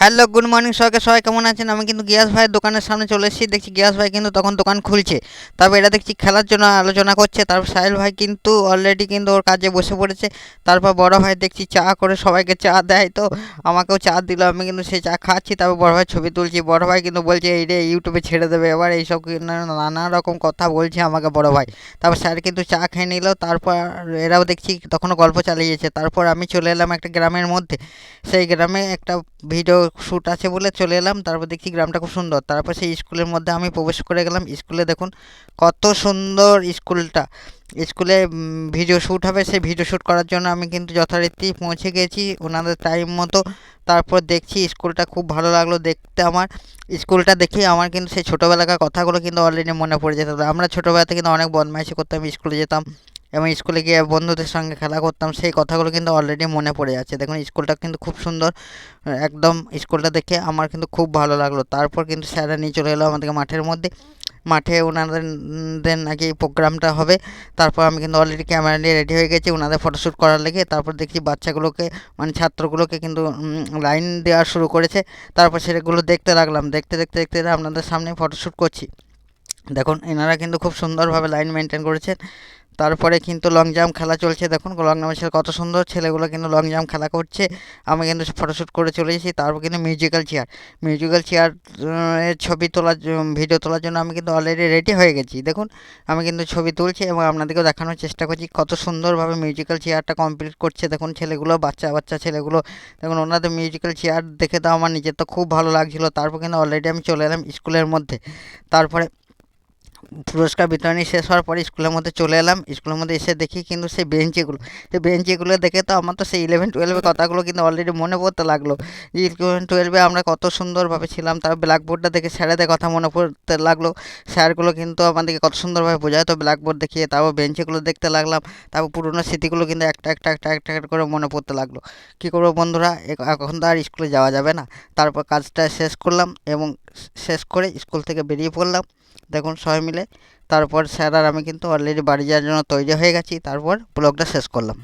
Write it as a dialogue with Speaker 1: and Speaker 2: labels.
Speaker 1: Hello, good morning সবাইকে। সবাই কেমন আছেন? আমি কিন্তু গিয়াস ভাইয়ের দোকানের সামনে চলে এসেছি। দেখছি গিয়াস ভাই কিন্তু তখন দোকান খুলছে। তারপর এটা দেখছি খেলার জন্য আলোচনা করছে। তারপর সাহেল ভাই কিন্তু অলরেডি কিন্তু ওর কাজে বসে পড়েছে। তারপর বড় ভাই দেখছি চা করে সবাইকে চা দেয়, তো আমাকেও চা দিল। আমি কিন্তু সেই চা খাচ্ছি। তারপর বড় ভাই ছবি তুলছি। বড় ভাই কিন্তু বলছে এই রে ইউটিউবে ছেড়ে দেবে এবার, এইসব নানা রকম কথা বলছে আমাকে বড় ভাই। তারপর স্যার কিন্তু চা খেয়ে নিল। তারপর এরাও দেখছি তখনও গল্প চালিয়েছে। তারপর আমি চলে এলাম একটা গ্রামের মধ্যে। সেই গ্রামে একটা ভিডিও শ্যুট আছে বলে চলে এলাম। তারপর দেখছি গ্রামটা খুব সুন্দর। তারপর সেই স্কুলের মধ্যে আমি প্রবেশ করে গেলাম। স্কুলে দেখুন কত সুন্দর স্কুলটা। স্কুলে ভিডিও শ্যুট হবে, সেই ভিডিও শ্যুট করার জন্য আমি কিন্তু যথারীতি পৌঁছে গেছি ওনাদের টাইম মতো। তারপর দেখছি স্কুলটা খুব ভালো লাগলো দেখতে আমার। স্কুলটা দেখেই আমার কিন্তু সেই ছোটোবেলাকার কথাগুলো কিন্তু অলরেডি মনে পড়ে যেত। আমরা ছোটোবেলাতে কিন্তু অনেক বদমাইশি করতাম, স্কুলে যেতাম এবং স্কুলে গিয়ে বন্ধুদের সঙ্গে খেলা করতাম। সেই কথাগুলো কিন্তু অলরেডি মনে পড়ে যাচ্ছে। দেখুন স্কুলটা কিন্তু খুব সুন্দর। একদম স্কুলটা দেখে আমার কিন্তু খুব ভালো লাগলো। তারপর কিন্তু স্যাররা নিয়ে চলে এলো আমাদেরকে মাঠের মধ্যে। মাঠে ওনাদের নাকি প্রোগ্রামটা হবে। তারপর আমি কিন্তু অলরেডি ক্যামেরা নিয়ে রেডি হয়ে গেছি ওনাদের ফটোশ্যুট করার লেগে। তারপর দেখছি বাচ্চাগুলোকে মানে ছাত্রগুলোকে কিন্তু লাইন দেওয়া শুরু করেছে। তারপর সেগুলো দেখতে লাগলাম। দেখতে দেখতে দেখতে আপনাদের সামনে ফটোশ্যুট করছি। দেখুন এনারা কিন্তু খুব সুন্দরভাবে লাইন মেনটেন করেছেন। তারপরে কিন্তু লং জাম্প খেলা চলছে। দেখুন লং জাম্পের ছেলে কত সুন্দর, ছেলেগুলো কিন্তু লং জাম্প খেলা করছে। আমি কিন্তু ফটোশ্যুট করে চলে এসেছি। তারপর কিন্তু মিউজিক্যাল চেয়ার এর ছবি তোলার ভিডিও তোলার জন্য আমি কিন্তু অলরেডি রেডি হয়ে গেছি। দেখুন আমি কিন্তু ছবি তুলছি এবং আপনাদেরকেও দেখানোর চেষ্টা করছি কত সুন্দরভাবে মিউজিক্যাল চেয়ারটা কমপ্লিট করছে। দেখুন ছেলেগুলো, বাচ্চা বাচ্চা ছেলেগুলো, দেখুন ওনাদের মিউজিক্যাল চেয়ার দেখে তো আমার নিজের তো খুব ভালো লাগছিলো। তারপর কিন্তু অলরেডি আমি চলে এলাম স্কুলের মধ্যে। তারপরে পুরস্কার বিতরণী শেষ হওয়ার পরে স্কুলের মধ্যে চলে এলাম। স্কুলের মধ্যে এসে দেখি কিন্তু সেই বেঞ্চিগুলো দেখে তো আমার তো সেই 11-12 কথাগুলো কিন্তু অলরেডি মনে পড়তে লাগলো। 11-12 আমরা কত সুন্দরভাবে ছিলাম। তার ব্ল্যাকবোর্ডটা দেখে স্যারেদের কথা মনে পড়তে লাগলো। স্যারগুলো কিন্তু আমাদেরকে কত সুন্দরভাবে বোঝাতো ব্ল্যাকবোর্ড দেখিয়ে। তারপর বেঞ্চিগুলো দেখতে লাগলাম। তারপর পুরোনো স্মৃতিগুলো কিন্তু একটা করে মনে পড়তে লাগলো। কী করবো বন্ধুরা, এখন তো আর স্কুলে যাওয়া যাবে না। তারপর কাজটা শেষ করলাম এবং শেষ করে স্কুল থেকে বেরিয়ে পড়লাম। দেখুন সবাই মিলে। তারপর স্যার আর আমি কিন্তু অলরেডি বাড়ি যাওয়ার জন্য তৈরি হয়ে গেছি। তারপর ব্লগটা শেষ করলাম।